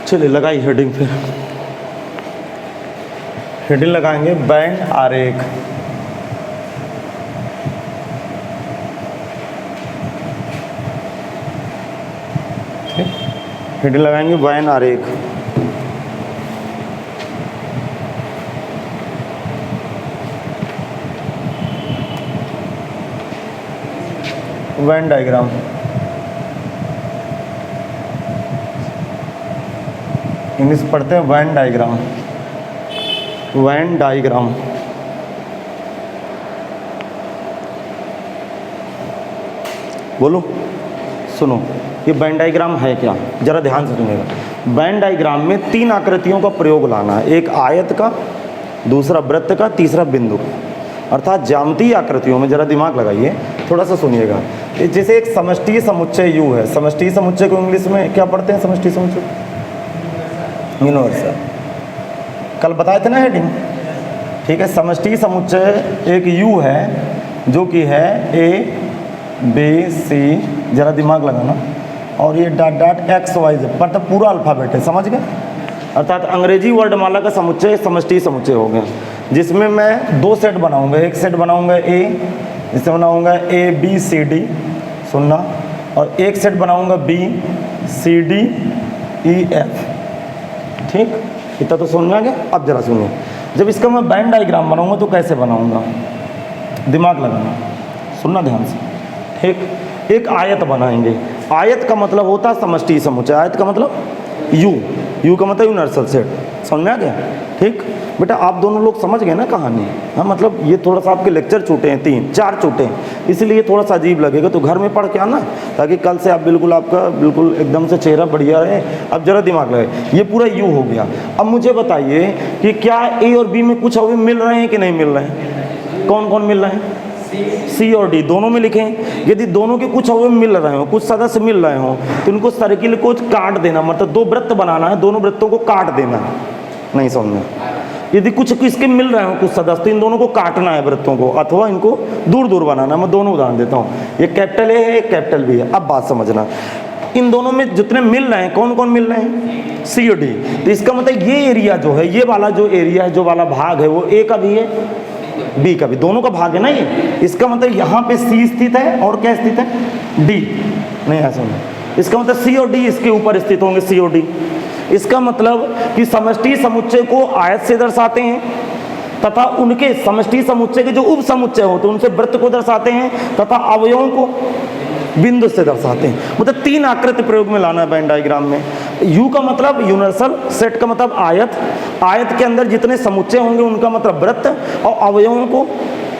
चलिए लगाई हेडिंग, फिर हेडिंग लगाएंगे बैंड आरेख। हेडिंग लगाएंगे बैंड आरेख। Venn diagram. इंग्लिश पढ़ते हैं वेन डायग्राम। वेन डायग्राम बोलो, सुनो, ये वेन डायग्राम है क्या, जरा ध्यान से सुनिएगा। वेन डायग्राम में 3 आकृतियों का प्रयोग लाना है, एक आयत का, दूसरा वृत्त का, तीसरा बिंदु का। अर्थात ज्यामितीय आकृतियों में जरा दिमाग लगाइए, थोड़ा सा सुनिएगा। जैसे एक समष्टि समुच्चय U है, समष्टि समुच्चय को इंग्लिश में क्या पढ़ते हैं? समष्टि समुच्चय यूनिवर्सल, कल बताए थे ना हेडिंग, ठीक है। समष्टि समुच्चय एक U है जो कि है ABC, जरा दिमाग लगाना, और ये डॉट डॉट XYZ पर तो पूरा अल्फाबेट है, समझ गए। अर्थात अंग्रेजी वर्णमाला का समुच्चय समष्टि समुच्चय हो गया, जिसमें मैं 2 सेट बनाऊंगा। एक सेट बनाऊंगा A, इसे बनाऊंगा ABCD, सुनना, और एक सेट बनाऊंगा BCDEF, ठीक। इतना तो समझ में आ गया। अब जरा सुनिए, जब इसका मैं बैंड डायग्राम बनाऊंगा तो कैसे बनाऊंगा, दिमाग लगाना, सुनना ध्यान से, ठीक। एक आयत बनाएंगे, आयत का मतलब होता है समष्टि समुच्चय, आयत का मतलब U का मतलब यूनिवर्सल सेट, समझ में आ गया, ठीक। बेटा आप दोनों लोग समझ गए ना कहानी, हाँ। मतलब ये थोड़ा सा आपके लेक्चर छूटे हैं, 3-4 छूटे हैं, इसलिए थोड़ा सा अजीब लगेगा, तो घर में पढ़ के आना, ताकि कल से आप बिल्कुल, आपका बिल्कुल एकदम से चेहरा बढ़िया रहे। अब जरा दिमाग लगे, ये पूरा U हो गया। अब मुझे बताइए कि क्या A और B में कुछ अवयव मिल रहे हैं कि नहीं मिल रहे हैं? कौन कौन मिल रहे हैं? C और D दोनों में लिखें। यदि दोनों के कुछ अवयव मिल रहे हो, कुछ सदस्य मिल रहे हो, तो उनको सर्किल को काट देना, मतलब 2 वृत्त बनाना है, दोनों वृत्तों को काट देना है, नहीं समझ में। यदि कुछ इसके मिल रहे हो कुछ सदस्य, तो इन दोनों को काटना है वृत्तों को, अथवा इनको दूर दूर बनाना। मैं दोनों उदाहरण देता हूँ, ये कैपिटल A है, कैपिटल B है। अब बात समझना, इन दोनों में जितने मिल रहे हैं, कौन कौन मिल रहे हैं? C और D। तो इसका मतलब ये एरिया जो है, ये वाला जो एरिया है, जो वाला भाग है, वो A का भी है, B का भी, दोनों का भाग है ना ये। इसका मतलब यहाँ पे C स्थित है और क्या स्थित है? D। नहीं ऐसा नहीं, इसका मतलब C और D इसके ऊपर स्थित होंगे, C और D। इसका मतलब कि समष्टि समुच्चय को आयत से दर्शाते हैं, तथा उनके समष्टि समुच्चय के जो उप समुच्चय होते हैं उनसे वृत्त को दर्शाते हैं, तथा अवयवों को बिंदु से दर्शाते हैं। मतलब 3 आकृति प्रयोग में लाना है वेन डायग्राम में। U का मतलब यूनिवर्सल सेट का मतलब आयत, आयत के अंदर जितने समुच्चय होंगे उनका मतलब वृत्त, और अवयवों को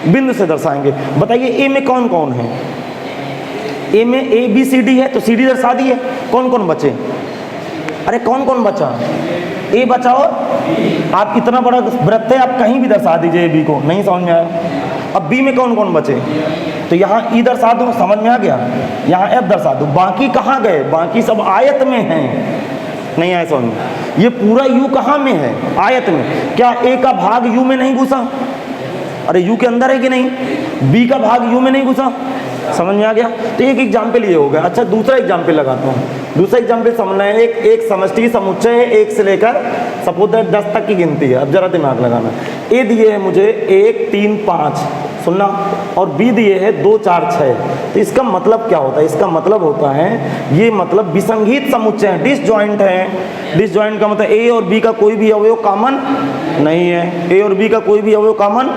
बिंदु से दर्शाएंगे। बताइए A में कौन कौन है? A में ABCD है, तो CD दर्शा दी है। कौन कौन बचे? अरे कौन कौन बचा? A बचा, और आप इतना बड़ा वृत्त है, आप कहीं भी दर्शा दीजिए B को, नहीं समझ में आया। अब B में कौन कौन बचे? तो यहाँ E दर्शा दूँ, समझ में आ गया। यहाँ F दर्शा दूँ, बाकी कहाँ गए? बाकी सब आयत में हैं, नहीं आए समझ में। ये पूरा U कहाँ में है? आयत में। क्या A का भाग U में नहीं घुसा? अरे U के अंदर है कि नहीं? B का भाग U में नहीं घुसा, समझ में आ गया। तो एक एग्जाम्पल ये हो गया। अच्छा दूसरा एग्जाम्पल लगाता हूँ। दूसरा एग्जाम्पल समझना है, एक समष्टि समुच्चय है, 1 से लेकर सपोज 10 तक की गिनती है। अब जरा दिमाग लगाना, A दिए है मुझे 1 3 5, सुनना, और B दिए है 2 4 6। तो इसका मतलब क्या होता है? इसका मतलब होता है, ये मतलब विसंगीत समुच्चय है, डिसजॉइंट है। डिसजॉइंट का मतलब A और B का कोई भी अवयव कॉमन नहीं है। A और B का कोई भी अवयव कॉमन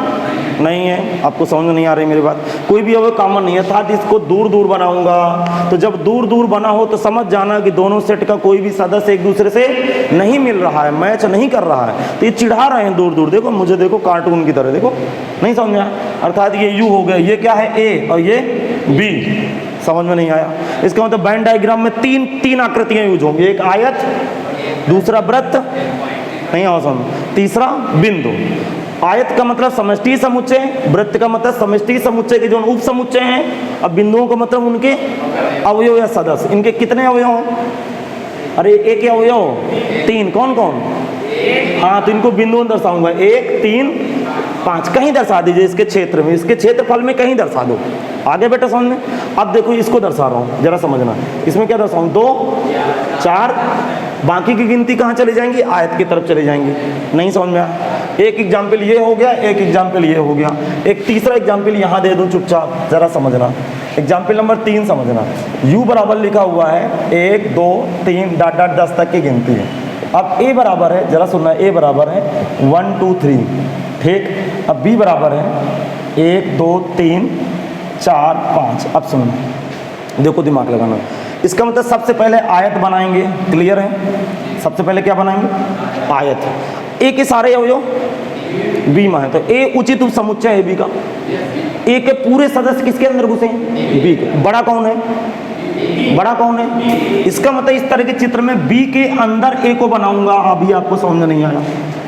नहीं है। आपको समझ में नहीं आ रही मेरी बात? कोई भी अवयव कॉमन नहीं है, अर्थात इसको दूर दूर बनाऊंगा। तो जब दूर दूर बना हो तो समझ जाना कि दोनों सेट का कोई भी सदस्य एक दूसरे से नहीं मिल रहा है, मैच नहीं कर रहा है। तो ये चिढ़ा रहे हैं दूर दूर, देखो मुझे, देखो कार्टून की तरह, देखो नहीं समझ में आया। अर्थात ये U हो गया, ये क्या है? A, और ये B। समझ में नहीं आया? इसका मतलब वेन डायग्राम में तीन आकृतियां यूज होंगी, एक आयत, दूसरा वृत्त, नहीं आओ समझ, तीसरा बिंदु। आयत का मतलब समष्टि समुच्चय, वृत्त का मतलब समष्टि समुच्चय के जो उप समुच्चय हैं, अब बिंदुओं का मतलब उनके अवयव या सदस्य। इनके कितने अवयव हैं? अरे एक ही अवयव 3, कौन कौन? हाँ, तो इनको बिंदुओं में दर्शाऊंगा, 1 3 5, कहीं दर्शा दीजिए इसके क्षेत्र में, इसके क्षेत्रफल में कहीं दर्शा दो। आगे बेटा समझ में। अब देखो इसको दर्शा रहा हूँ, जरा समझना। इसमें क्या दर्शाऊँ? 2 4 बाकी की गिनती कहाँ चली जाएंगी, आयत की तरफ चले जाएंगे। नहीं समझ में आया? एक एग्जाम्पल ये हो गया, एक एग्जाम्पल ये हो गया, एक तीसरा एग्जाम्पल यहाँ दे दूँ चुपचाप, जरा समझना। एग्जाम्पल नंबर 3 समझना। u बराबर लिखा हुआ है 1 2 3 डॉट डॉट 10 तक की गिनती है। अब a बराबर है, जरा सुनना, a बराबर है 1 2 3, ठीक। अब b बराबर है 1 2 3 4 5। अब सुनना, देखो दिमाग लगाना। इसका मतलब सबसे पहले आयत बनाएंगे, क्लियर है? सबसे पहले क्या बनाएंगे? आयत। ए के सारे अवयव बी में है, तो ए उचित उप समुच्चय है बी का। ए के पूरे सदस्य किसके अंदर घुसे हैं? बी के। बड़ा कौन है? बड़ा कौन है? इसका मतलब इस तरह के चित्र में बी के अंदर ए को बनाऊंगा। अभी आपको समझ में नहीं आया,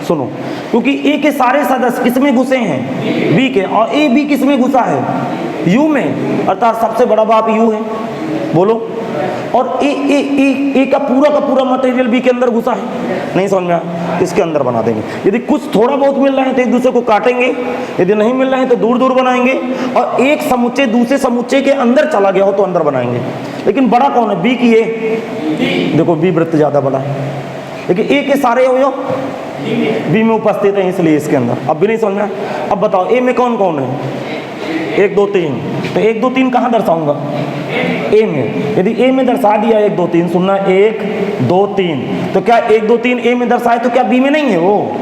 सुनो, क्योंकि ए के सारे सदस्य किसमें घुसे हैं? बी के। और ए बी किसमें घुसा है? यू में, अर्थात सबसे बड़ा बाप यू है। बोलो। और ए का पूरा मटेरियल बी के अंदर घुसा है। नहीं समझ में आया? इसके अंदर बना देंगे। यदि कुछ थोड़ा बहुत मिल रहा है तो एक दूसरे को काटेंगे, यदि नहीं मिल रहा है तो दूर दूर बनाएंगे, और एक समुच्चय दूसरे समुच्चय के अंदर चला गया हो तो अंदर बनाएंगे। लेकिन बड़ा कौन है? बी की ए। देखो बी वृत्त ज्यादा बड़ा है, लेकिन ए के सारे अवयव बी में उपस्थित है, इसलिए इसके अंदर। अब भी नहीं समझ में आया? अब बताओ ए में कौन कौन है? 1 2 3। तो 1 2 3 कहाँ दर्शाऊंगा? ए में। यदि ए में दर्शा दिया 1 2 3, सुनना, 1 2 3, तो क्या 1 2 3 ए में दर्शाए तो क्या बी में नहीं है वो?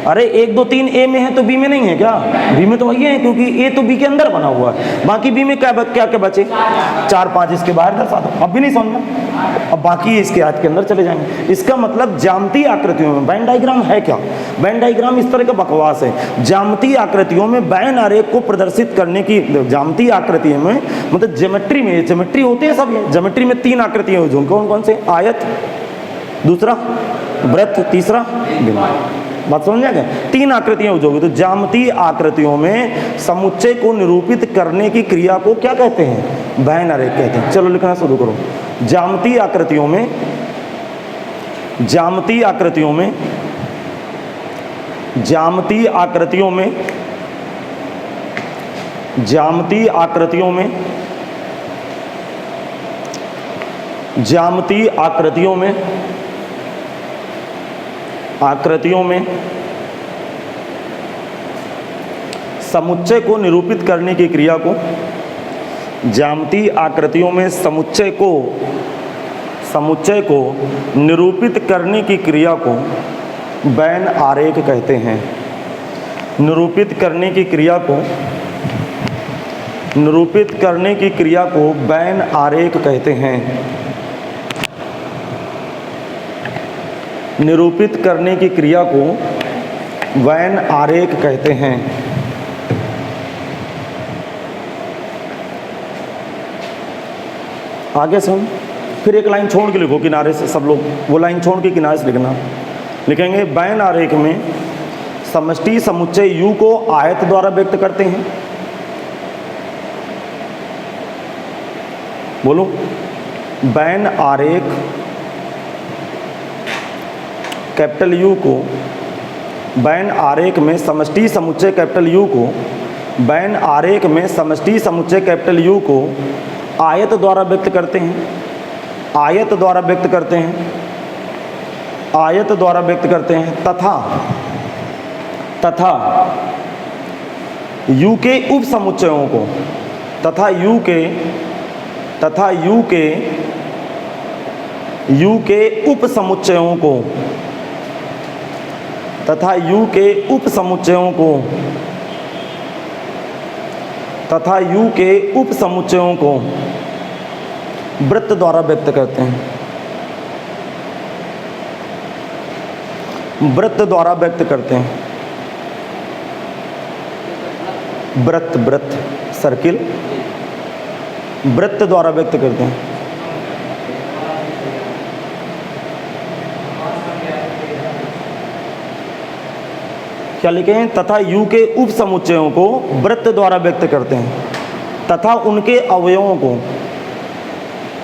अरे 1 2 3 ए में है तो बी में नहीं है क्या? बी में तो वही है, क्योंकि ए तो बी के अंदर बना हुआ है। बाकी बी में क्या क्या बचे? 4 5 इसके बाहर दर्शा दो। अब भी नहीं समझा? अब बाकी इसके आज के अंदर चले जाएंगे। इसका मतलब ज्यामितीय आकृतियों में वेन डायग्राम है क्या? वेन डायग्राम इस तरह का बकवास है। ज्यामितीय आकृतियों में वेन आरेख को प्रदर्शित करने की, ज्यामितीय आकृतियों में मतलब ज्योमेट्री में, ज्योमेट्री होते हैं सब। ज्योमेट्री में 3 आकृतियां हैं, कौन कौन से? आयत, दूसरा वृत्त, तीसरा बिंदु। बात समझ गया? 3 आकृतियां हो। तो ज्यामितीय आकृतियों में समुच्चय को निरूपित करने की क्रिया को क्या कहते हैं? वेन आरेख कहते हैं। चलो लिखना शुरू करो। ज्यामितीय आकृतियों में, ज्यामितीय आकृतियों में, ज्यामितीय आकृतियों में, ज्यामितीय आकृतियों में, ज्यामितीय आकृतियों में, आकृतियों में समुच्चय को निरूपित करने की क्रिया को, ज्यामितीय आकृतियों में समुच्चय को निरूपित करने की क्रिया को वेन आरेख कहते हैं। निरूपित करने की क्रिया को, निरूपित करने की क्रिया को वेन आरेख कहते हैं। निरूपित करने की क्रिया को वेन आरेख कहते हैं। आगे सुन, फिर एक लाइन छोड़ के लिखो किनारे से, सब लोग वो लाइन छोड़ के किनारे से लिखना। लिखेंगे वेन आरेख में समष्टि समुच्चय U को आयत द्वारा व्यक्त करते हैं। बोलो। वेन आरेख कैपिटल U को, वेन आरेख में समष्टि समुच्चय कैपिटल U को, वेन आरेख में समष्टि समुच्चय कैपिटल U को आयत द्वारा व्यक्त करते हैं। आयत द्वारा व्यक्त करते हैं, आयत द्वारा व्यक्त करते हैं। तथा U के उप समुच्चयों को, तथा U के उप समुच्चयों को, तथा U के उप समुच्चयों को, तथा U के उप समुच्चयों को वृत्त द्वारा व्यक्त करते हैं। वृत्त द्वारा व्यक्त करते हैं। वृत्त सर्किल, वृत्त द्वारा व्यक्त करते हैं। क्या लिखे हैं? तथा U के उप समुच्चयों को वृत्त द्वारा व्यक्त करते हैं, तथा उनके अवयवों को,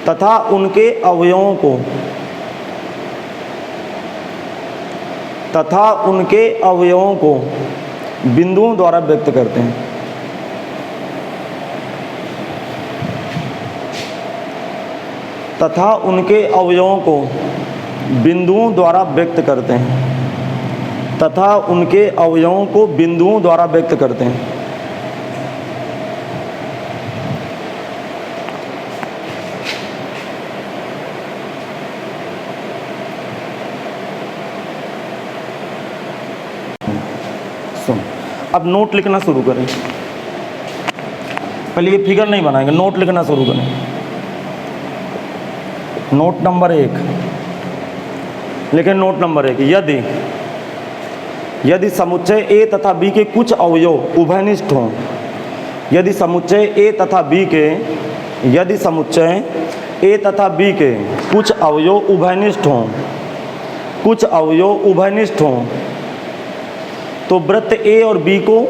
तथा उनके अवयवों को, तथा उनके अवयवों को बिंदुओं द्वारा व्यक्त करते हैं। तथा उनके अवयवों को बिंदुओं द्वारा व्यक्त करते हैं, तथा उनके अवयवों को बिंदुओं द्वारा व्यक्त करते हैं। सुन, अब नोट लिखना शुरू करें। पहले ये फिगर नहीं बनाएंगे, नोट लिखना शुरू करें। नोट नंबर 1, लेकिन नोट नंबर 1, यदि समुच्चय A तथा B के कुछ अवयव उभयनिष्ठ हों, यदि समुच्चय A तथा B के, यदि समुच्चय A तथा B के कुछ अवयव उभयनिष्ठ हों, कुछ अवयव उभयनिष्ठ हों, तो वृत्त A और B को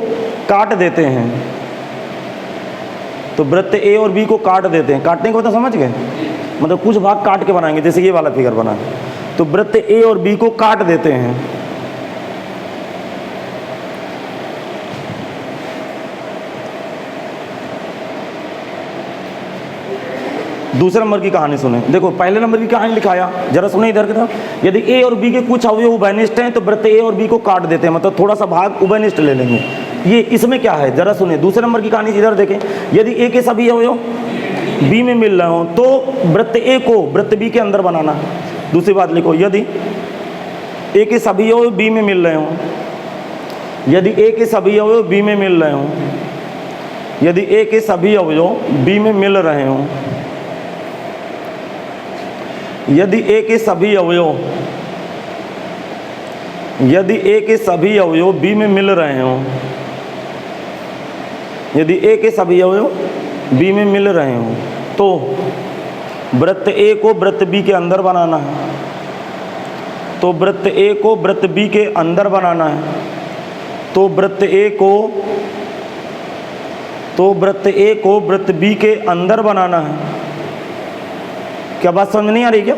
काट देते हैं। तो वृत्त A और B को काट देते हैं। काटने को तो समझ गए, मतलब कुछ भाग काट के बनाएंगे, जैसे ये वाला फिगर बना। तो वृत्त A और B को काट देते हैं। दूसरे नंबर की कहानी सुने। देखो पहले नंबर की कहानी लिखाया, जरा सुने इधर की तरफ। यदि A और B के कुछ अवयव उभयनिष्ठ हैं तो वृत्त A और B को काट देते हैं, मतलब थोड़ा सा भाग उभयनिष्ठ ले लेंगे। ये इसमें क्या है जरा सुने। दूसरे नंबर की कहानी इधर देखें। यदि A के सभी अवयव B में मिल रहे हो तो वृत्त A को वृत्त B के अंदर बनाना। दूसरी बात लिखो, यदि A के सभी अवयव B में मिल रहे हो, यदि A के सभी अवयव B में मिल रहे हो, यदि A के सभी अवयव B में मिल रहे हो, यदि A के सभी अवयव, यदि A के सभी अवयव B में मिल रहे हो, यदि A के सभी अवयव B में मिल रहे हो, तो वृत्त A को वृत्त B के अंदर बनाना है। तो वृत्त A को वृत्त B के अंदर बनाना है। तो वृत्त A को, तो वृत्त A को वृत्त B के अंदर बनाना है। क्या बात समझ नहीं आ रही क्या?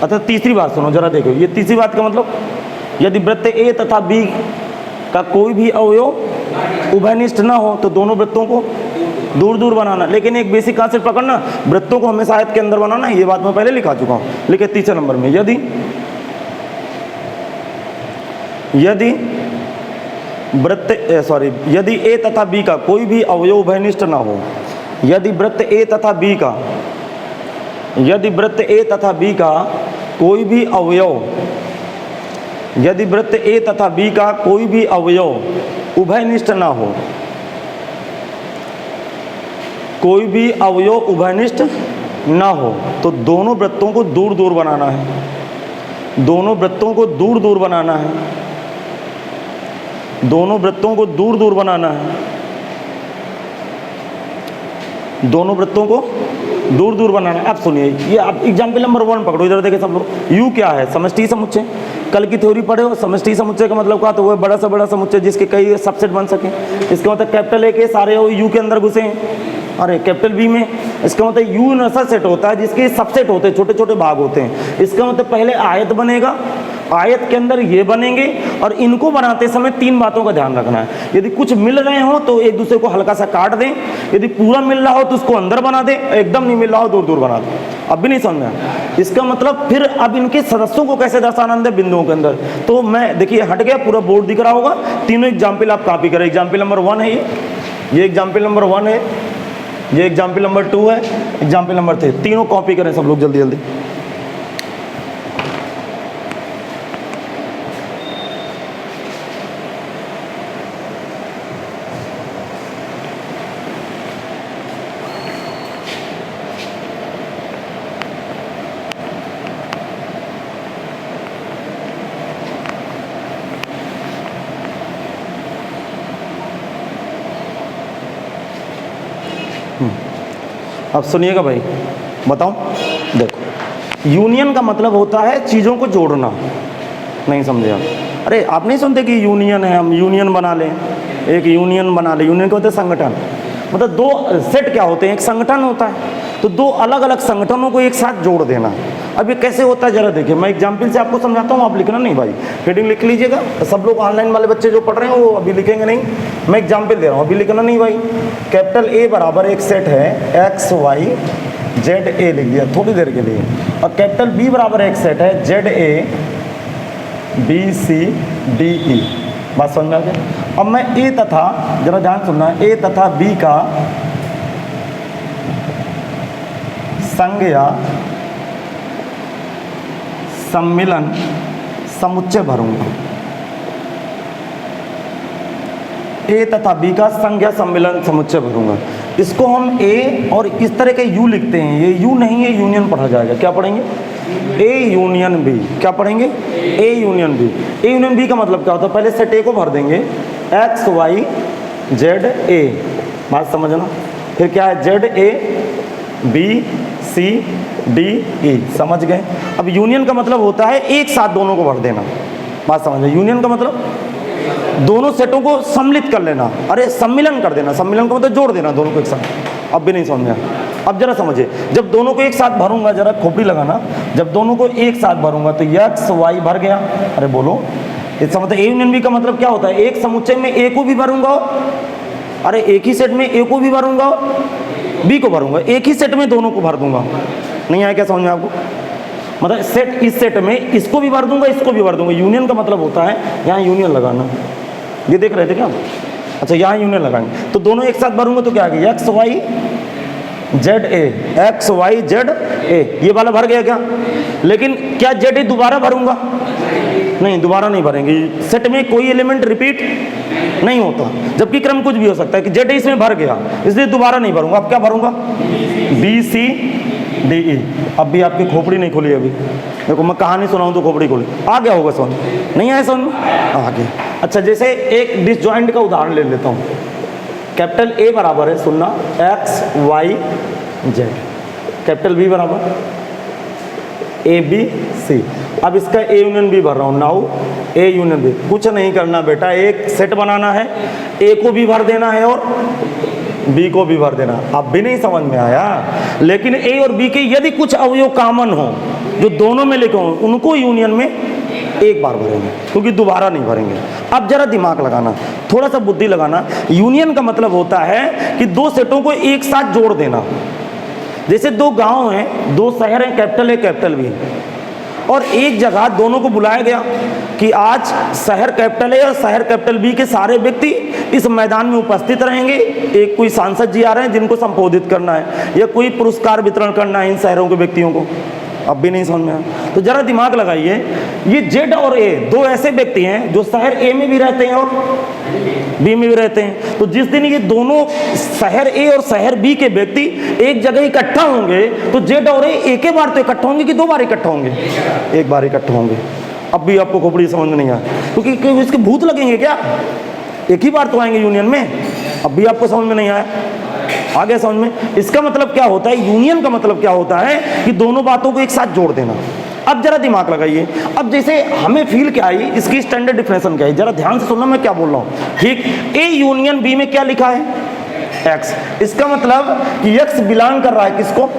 अच्छा तीसरी बात सुनो जरा, देखो ये तीसरी बात का मतलब, यदि वृत्त A तथा B का कोई भी अवयव उभयनिष्ठ ना हो तो दोनों वृत्तों को दूर दूर बनाना। लेकिन एक बेसिक कांसेप्ट पकड़ना, वृत्तों को हमेशा आयत के अंदर बनाना। ये बात मैं पहले लिखा चुका हूँ। लिखे तीसरे नंबर में, यदि वृत्त यदि A तथा B का कोई भी अवयव उभयनिष्ठ ना हो, यदि वृत्त A तथा B का, यदि वृत्त A तथा B का कोई भी अवयव, यदि वृत्त A तथा B का कोई भी अवयव उभयनिष्ठ ना हो, कोई भी अवयव उभयनिष्ठ ना हो, तो दोनों वृत्तों को दूर दूर बनाना है। दोनों वृत्तों को दूर दूर बनाना है। दोनों वृत्तों को दूर दूर बनाना है। दोनों वृत्तों को दूर दूर बनाना है। अब सुनिए, ये आप एग्जाम्पल नंबर 1 पकड़ो, इधर देखें सब लोग। यू क्या है? समष्टि समुच्चय। कल की थ्योरी पढ़े हो, समष्टि समुच्चय का मतलब क्या? तो वो बड़ा से बड़ा समुच्चय जिसके कई सबसेट बन सके। इसका मतलब कैपिटल A के सारे यू के अंदर घुसे हैं, अरे कैपिटल B में। इसका मतलब यू ऐसा सेट होता है जिसके सबसेट होते हैं, छोटे छोटे भाग होते हैं। इसका मतलब पहले आयत बनेगा, आयत के अंदर ये बनेंगे, और इनको बनाते समय 3 बातों का ध्यान रखना है। यदि कुछ मिल रहे हो तो एक दूसरे को हल्का सा काट दें, यदि पूरा मिल रहा हो तो उसको अंदर बना दें, एकदम नहीं मिल रहा हो दूर दूर बना दें। अब भी नहीं समझ में आया? इसका मतलब फिर अब इनके सदस्यों को कैसे दर्शाना है बिंदुओं के अंदर। तो मैं देखिए हट गया, पूरा बोर्ड दिख रहा होगा। तीनों एग्जाम्पल आप कॉपी करें। एग्जाम्पल नंबर 1 है ये एग्जाम्पल नंबर 1 है, ये एग्जाम्पल नंबर 2 है, एग्जाम्पल नंबर 3। तीनों कॉपी करें सब लोग जल्दी जल्दी। अब सुनिएगा भाई, बताओ। देखो यूनियन का मतलब होता है चीज़ों को जोड़ना। नहीं समझे आप? अरे आप नहीं सुनते कि यूनियन है, हम यूनियन बना लें, एक यूनियन बना लें। यूनियन क्या होता है? संगठन। मतलब 2 सेट क्या होते हैं? एक संगठन होता है, तो 2 अलग अलग संगठनों को एक साथ जोड़ देना। अब ये कैसे होता है जरा देखिए, मैं एग्जाम्पल से आपको समझाता हूँ, आप लिखना नहीं भाई, हेडिंग लिख लीजिएगा। सब लोग ऑनलाइन वाले बच्चे जो पढ़ रहे हैं वो अभी लिखेंगे नहीं, मैं एग्जाम्पल दे रहा हूँ, अभी लिखना नहीं भाई। कैपिटल A बराबर एक सेट है XY जेड ए लिख दिया थोड़ी देर के लिए, और कैपिटल बी बराबर एक सेट है Z A B C D E. बात समझ में आ गई। अब मैं ए तथा, जरा ध्यान सुनना, ए तथा बी का संघ या सम्मिलन समुच्चय भरूंगा। ए तथा बी का संघ या सम्मिलन समुच्चय भरूंगा। इसको हम ए और इस तरह के यू लिखते हैं, ये यू नहीं है यूनियन पढ़ा जाएगा। क्या पढ़ेंगे? A union B. क्या पढ़ेंगे? A union B. A union B का मतलब क्या होता है? पहले सेट ए को भर देंगे, एक्स वाई जेड ए। बात समझना। फिर क्या है? Z A B C D E. समझ गए? अब यूनियन का मतलब होता है एक साथ दोनों को भर देना। बात समझ गए? यूनियन का मतलब दोनों सेटों को सम्मिलित कर लेना, अरे सम्मिलन कर देना। सम्मिलन का मतलब जोड़ देना दोनों को एक साथ। अब भी नहीं समझ में आया? अब जरा समझिए, जब दोनों को एक साथ भरूंगा, जरा खोपड़ी लगाना, जब दोनों को एक साथ भरूंगा तो एक्स वाई भर गया। अरे बोलो, इसका मतलब ए यूनियन बी का मतलब क्या होता है? एक समुच्चय में ए को भी भरूंगा, अरे एक ही सेट में ए को भी भरूंगा, बी को भरूंगा, एक ही सेट में दोनों को भर दूंगा। नहीं आया क्या समझ में आपको? मतलब सेट, इस सेट में इसको भी भर दूंगा, इसको भी भर दूंगा। यूनियन का मतलब होता है यहाँ यूनियन लगाना। ये देख रहे थे क्या? अच्छा, यहाँ यूनियन लगाएंगे तो दोनों एक साथ भरूंगा तो क्या आ गया? X Y Z A, X Y Z A. ये वाला भर गया क्या? लेकिन क्या जेड ए दोबारा भरूंगा? नहीं, दोबारा नहीं भरेंगे। सेट में कोई एलिमेंट रिपीट नहीं होता, जबकि क्रम कुछ भी हो सकता है कि जेड ए इसमें भर गया, इसलिए दोबारा नहीं भरूंगा। अब क्या भरूंगा? बी सी डी ई। अब भी आपकी खोपड़ी नहीं खुली अभी। देखो मैं कहानी सुनाऊं तो खोपड़ी खुली। आ गया होगा समझ? नहीं आया समझ? आ गया। अच्छा, जैसे एक डिसजॉइंट का उदाहरण ले लेता हूँ। कैपिटल ए बराबर है, सुनना, X Y Z. Capital B बराबर ए बी सी। अब इसका ए यूनियन बी भर रहा हूँ। Now A union B. कुछ नहीं करना बेटा, एक सेट बनाना है, ए को भी भर देना है और बी को भी भर देना। अब भी नहीं समझ में आया? लेकिन ए और बी के यदि कुछ अवयव कॉमन हो जो दोनों में लिखे हों, उनको यूनियन में एक बार भरेंगे, क्योंकि दोबारा नहीं भरेंगे। अब जरा दिमाग लगाना, थोड़ा सा बुद्धि लगाना। यूनियन का मतलब होता है कि दो सेटों को एक साथ जोड़ देना। जैसे दो गांव हैं, दो शहर हैं, कैपिटल ए कैपिटल बी, और एक जगह दोनों को बुलाया गया कि आज शहर कैपिटल ए और शहर कैपिटल बी के सारे व्यक्ति इस मैदान में उपस्थित रहेंगे। एक कोई सांसद जी आ रहे हैं जिनको संबोधित करना है, या कोई पुरस्कार वितरण करना है इन शहरों के व्यक्तियों को। अब भी नहीं समझ में आया? तो जरा दिमाग लगाइए, ये जेड और ए दो ऐसे व्यक्ति हैं जो शहर ए में भी रहते हैं और बी में भी रहते हैं। तो जिस दिन ये दोनों शहर ए और शहर बी के व्यक्ति एक जगह इकट्ठा होंगे तो जेड और ए एक ही बार तो इकट्ठा होंगे कि दो बार इकट्ठा होंगे? एक बार इकट्ठा होंगे। अब भी आपको खोपड़ी समझ में नहीं आया? क्योंकि इसके भूत लगेंगे क्या? एक ही बार तो आएंगे यूनियन में। अब भी आपको समझ में नहीं आया? आगे समझ में? इसका मतलब क्या होता है? यूनियन का मतलब क्या होता है कि दोनों बातों को एक साथ जोड़ देना। अब जरा दिमाग लगाइए। अब जैसे हमें फील क्या आई, इसकी स्टैंडर्ड डिफिनेशन क्या है, जरा ध्यान से सुनना मैं क्या बोल रहा हूँ। ठीक, ए यूनियन बी में क्या लिखा है? एक्स। इसका मतलब कि एक्स बिलोंग कर रहा है किसको?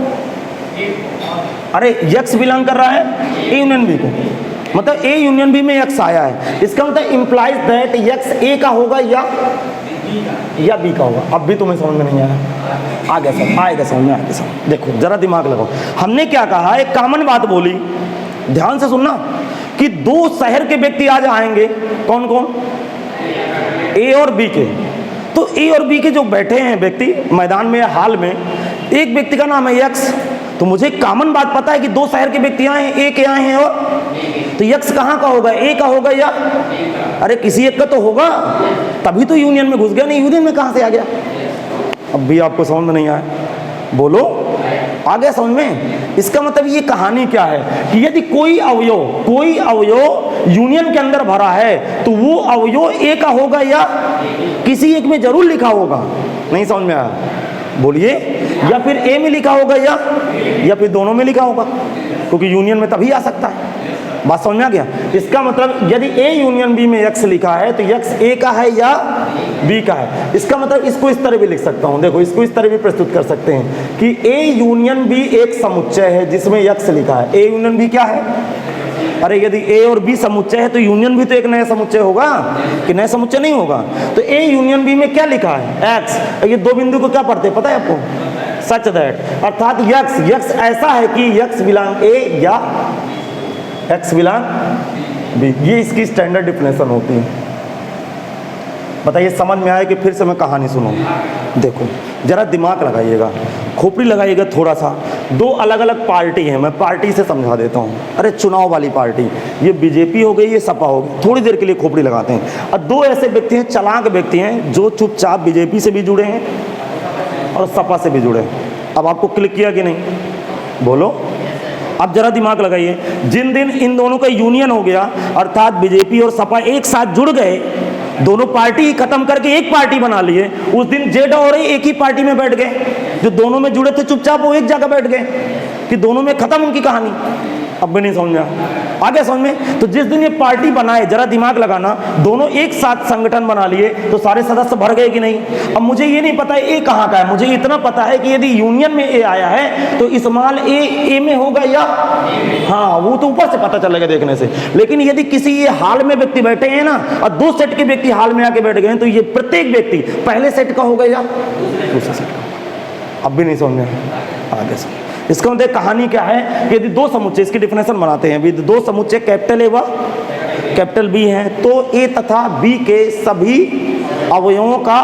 अरे एक्स बिलोंग कर रहा है ए यूनियन बी को। मतलब ए यूनियन बी में एक्स आया है, इसका मतलब इंप्लाइज दैट एक्स ए का होगा या बी का होगा। अब भी तुम्हें समझ में नहीं आया? आगे सब आएगा समझ में, आगे सब। देखो जरा दिमाग लगाओ, हमने क्या कहा? एक कॉमन बात बोली, ध्यान से सुनना, कि दो शहर के व्यक्ति आज आएंगे। कौन कौन? ए और बी के। तो ए और बी के जो बैठे हैं व्यक्ति मैदान में या हाल में, एक व्यक्ति का नाम है एक्स। तो मुझे कॉमन बात पता है कि दो शहर के व्यक्ति आए हैं, ए के आए हैं, और तो एक्स कहाँ का होगा? ए का होगा या? अरे किसी एक का तो होगा, तभी तो यूनियन में घुस गया। नहीं, यूनियन में कहाँ से आ गया? अब भी आपको समझ में नहीं आया? बोलो, आ गया समझ में? इसका मतलब ये कहानी क्या है कि यदि कोई अवयव यूनियन के अंदर भरा है तो वो अवयव ए का होगा या किसी एक में जरूर लिखा होगा। नहीं समझ में आया? बोलिए, या फिर ए में लिखा होगा या फिर दोनों में लिखा होगा, क्योंकि यूनियन में तभी आ सकता है। बात समझ में आ गया? इसका मतलब यदि ए यूनियन बी में एक्स लिखा है तो एक्स ए का है या बी का है। इसका मतलब इसको इस तरह भी लिख सकता हूं, देखो इसको इस तरह भी प्रस्तुत कर सकते हैं कि ए यूनियन बी एक समुच्चय है जिसमें एक्स लिखा है। ए यूनियन बी क्या है? अरे यदि ए और बी समुच्चय है तो यूनियन भी तो एक नया समुच्चय होगा कि नया समुच्चय नहीं होगा? तो ए यूनियन बी में क्या लिखा है? एक्स। ये दो बिंदु को क्या पढ़ते हैं पता है आपको? सच दैट, अर्थात यक्स, यक्स ऐसा है कि यक्स बिलोंग ए या एक्स बिलोंग बी, ये इसकी स्टैंडर्ड डिफिनेशन होती है। बताइए समझ में आए कि फिर से मैं कहानी सुनूं? देखो जरा दिमाग लगाइएगा, खोपड़ी लगाइएगा थोड़ा सा। दो अलग अलग पार्टी हैं, मैं पार्टी से समझा देता हूँ। अरे चुनाव वाली पार्टी, ये बीजेपी हो गई, ये सपा हो गई, थोड़ी देर के लिए खोपड़ी लगाते हैं। और दो ऐसे व्यक्ति हैं, चालाक व्यक्ति हैं, जो चुपचाप बीजेपी से भी जुड़े हैं और सपा से भी जुड़े हैं। अब आपको क्लिक किया कि नहीं? बोलो। अब जरा दिमाग लगाइए, जिन दिन इन दोनों का यूनियन हो गया, अर्थात बीजेपी और सपा एक साथ जुड़ गए, दोनों पार्टी खत्म करके एक पार्टी बना लिए, उस दिन जेड और ए एक ही पार्टी में बैठ गए। जो दोनों में जुड़े थे चुपचाप वो एक जगह बैठ गए कि दोनों में खत्म उनकी कहानी। अब भी नहीं समझ में आगे समझ में? तो जिस दिन ये पार्टी बनाए, जरा दिमाग लगाना, दोनों एक साथ संगठन बना लिए तो सारे सदस्य भर गए कि नहीं? अब मुझे ये नहीं पता ए कहाँ का है, मुझे इतना पता है कि यदि यूनियन में ए आया है तो इस्तेमाल ए में होगा या, हाँ वो तो ऊपर से पता चलेगा देखने से। लेकिन यदि किसी ये हाल में व्यक्ति बैठे हैं ना और दो सेट के व्यक्ति हाल में आके बैठ गए तो ये प्रत्येक व्यक्ति पहले सेट का होगा या दूसरे सेट का। अब भी नहीं समझ में आगे समझ। इसका मतलब कहानी क्या है? यदि दो समुच्चय, इसकी डिफिनेशन बनाते हैं, यदि दो समुच्चय कैपिटल ए व कैपिटल बी हैं तो ए तथा बी के सभी अवयवों का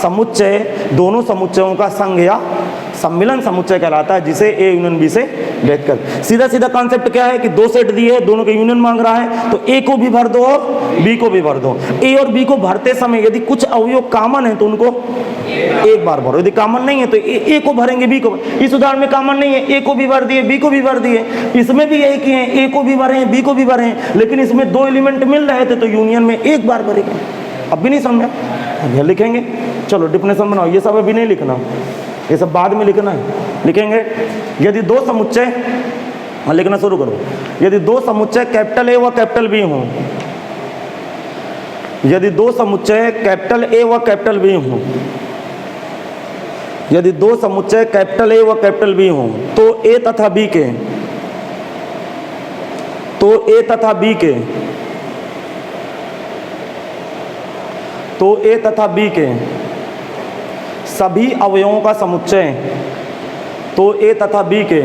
समुच्चय दोनों समुच्चयों का संघ या सम्मिलन समुच्चय कहलाता है, जिसे ए यूनियन बी से भेद कर। सीधा सीधा कॉन्सेप्ट क्या है कि दो सेट दिए, दोनों के यूनियन मांग रहा है, तो ए को भी भर दो और बी को भी भर दो। ए और बी को भरते समय यदि कुछ अवयव कॉमन है तो उनको एक बार भरो, यदि कॉमन नहीं है तो ए को भरेंगे बी को। इस उदाहरण में कॉमन नहीं है, ए को भी भर दिए, बी को भी भर दिए। इसमें भी यही किए, ए को भी भरे, बी को भी भरे, लेकिन इसमें दो एलिमेंट मिल रहे थे तो यूनियन में एक बार भरेंगे। अब भी नहीं समझा? अब लिखेंगे, चलो डिफिनेशन बनाओ। ये सब अभी नहीं लिखना, ये सब बाद में लिखना है। लिखेंगे यदि दो समुच्चय, लिखना शुरू करो। यदि दो समुच्चय कैपिटल ए व कैपिटल बी हों, यदि दो समुच्चय कैपिटल ए व कैपिटल बी हों, यदि दो समुच्चय कैपिटल ए व कैपिटल बी हों तो ए तथा बी के, तो ए तथा बी के, तो ए तथा बी के सभी अवयवों का समुच्चय, तो ए तथा बी के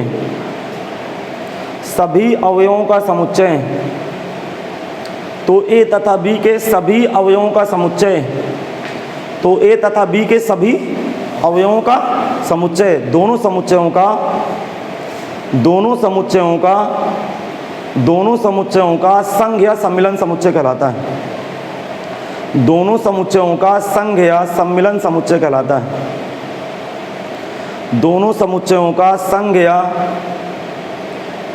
सभी अवयवों का समुच्चय, तो ए तथा बी के सभी अवयवों का समुच्चय, तो ए तथा बी के सभी अवयवों का समुच्चय, दोनों समुच्चयों का, दोनों समुच्चयों का, दोनों समुच्चयों का संघ या सम्मिलन समुच्चय कहलाता है। दोनों समुच्चयों का संघ या सम्मिलन समुच्चय कहलाता है। दोनों समुच्चयों का संघ या,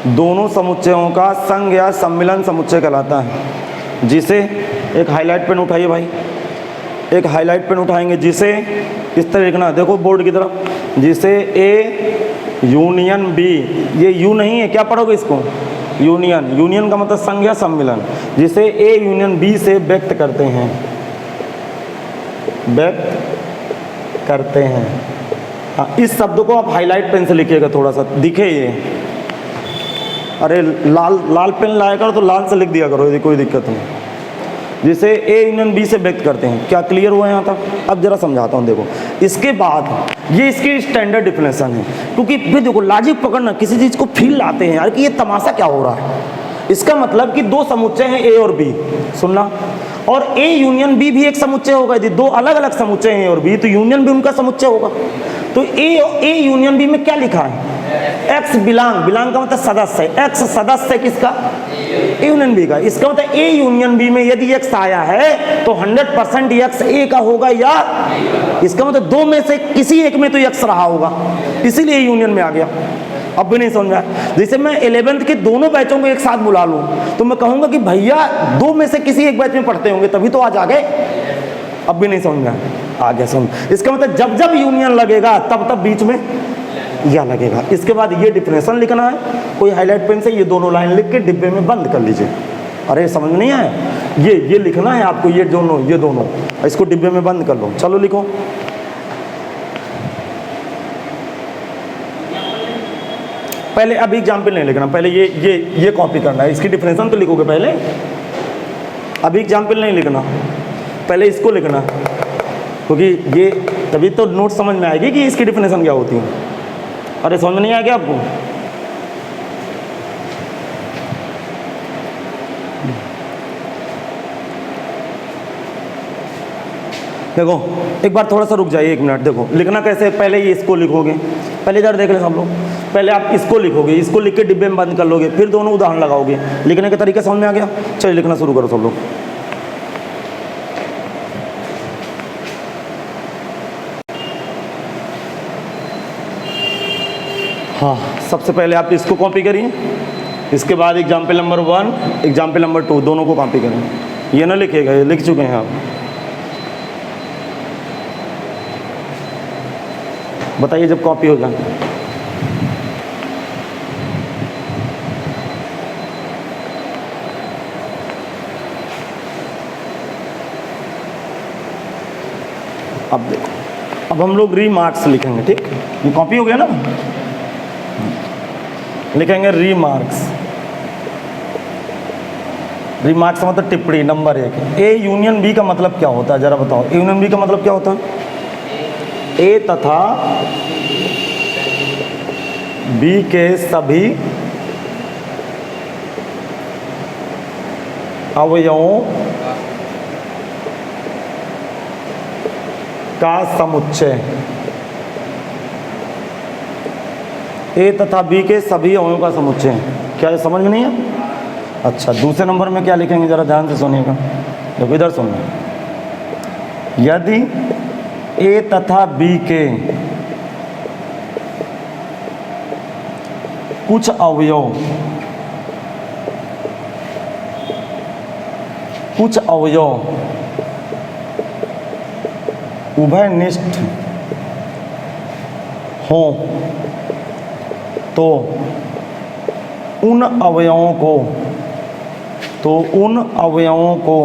दोनों समुच्चयों का संघ या सम्मिलन समुच्चय कहलाता है, जिसे एक हाईलाइट पेन उठाइए भाई, एक हाईलाइट पेन उठाएंगे, जिसे इस तरह लिखना, देखो बोर्ड की तरफ, जिसे ए यूनियन बी, ये यू नहीं है, क्या पढ़ोगे इसको? यूनियन, यूनियन का मतलब संघ या सम्मिलन, जिसे ए यूनियन बी से व्यक्त करते हैं, व्यक्त करते हैं। हाँ, इस शब्द को आप हाईलाइट पेन से लिखिएगा, थोड़ा सा दिखे ये। अरे लाल पेन लाया करो तो लाल से लिख दिया करो, यदि कोई दिक्कत नहीं। जिसे ए यूनियन बी से व्यक्त करते हैं। क्या क्लियर हुआ यहाँ तक? अब जरा समझाता हूँ। देखो इसके बाद ये इसकी स्टैंडर्ड डिफिनेशन है, क्योंकि फिर देखो लॉजिक पकड़ना, किसी चीज़ को फील लाते हैं यार कि ये तमाशा क्या हो रहा है। इसका मतलब कि दो समुच्चय हैं ए और बी, सुनना, और ए यूनियन बी भी एक समुच्चय होगा। यदि दो अलग अलग समुच्चय हैं ए और बी तो यूनियन भी उनका समुच्चय होगा। तो ए यूनियन बी में क्या लिखा है? एक्स बिलोंग, बिलोंग का मतलब सदस्य है, एक्स सदस्य है किसका? ए यूनियन बी का। इसका मतलब ए यूनियन बी में यदि एक्स आया है तो 100% एक्स ए का होगा, या इसका मतलब दो में से किसी एक में तो एक्स रहा होगा, इसीलिए यूनियन में आ गया। अब भी नहीं समझ में आया? जैसे मैं 11th के दोनों बैचों को एक साथ बुला लूं तो मैं कहूंगा कि भैया दो में से किसी एक बैच में पढ़ते होंगे तभी तो आज आ गए। अब भी नहीं समझ में आ गया? समझ। इसका मतलब जब जब यूनियन लगेगा तब तब बीच में या लगेगा। इसके बाद ये डिफिनेशन लिखना है, कोई हाईलाइट पेन से ये दोनों लाइन लिख के डिब्बे में बंद कर लीजिए। अरे समझ में नहीं आया? ये लिखना है आपको, ये दोनों इसको डिब्बे में बंद कर लो। चलो लिखो। पहले अभी एग्जाम्पल नहीं लिखना, पहले ये कॉपी करना है। इसकी डिफिनेशन तो लिखोगे पहले, अभी एग्जाम्पल नहीं लिखना, पहले इसको लिखना, क्योंकि ये तभी तो नोट समझ में आएगी कि इसकी डिफिनेशन क्या होती है। अरे समझ नहीं आया क्या आपको? देखो एक बार थोड़ा सा रुक जाइए, 1 मिनट। देखो लिखना कैसे है, पहले ये इसको लिखोगे, पहले जरा देख लें सब लोग। पहले आप इसको लिखोगे, इसको लिख के डिब्बे में बंद कर लोगे, फिर दोनों उदाहरण लगाओगे। लिखने का तरीका समझ में आ गया? चलिए लिखना शुरू करो सब लोग। हाँ, सबसे पहले आप इसको कॉपी करिए, इसके बाद एग्जाम्पल नंबर 1, एग्जाम्पल नंबर 2 दोनों को कॉपी करें। ये ना लिखेगा, ये लिख चुके हैं आप। बताइए जब कॉपी हो जाए। अब देखो, अब हम लोग रीमार्क्स लिखेंगे, ठीक? ये कॉपी हो गया ना? लिखेंगे रीमार्क्स। रीमार्क्स मतलब टिप्पणी, नंबर 1। ए यूनियन बी का मतलब क्या होता है, जरा बताओ। ए यूनियन बी का मतलब क्या होता है? ए तथा बी के सभी अवयवों का समुच्चय। ए तथा बी के सभी अवयवों का समुच्चय। क्या ये समझ में नहीं है? अच्छा, दूसरे नंबर में क्या लिखेंगे, जरा ध्यान से सुनिएगा। देखो इधर सुनना, यदि ए तथा बी के कुछ अवयव उभयनिष्ठ हो तो उन अवयवों को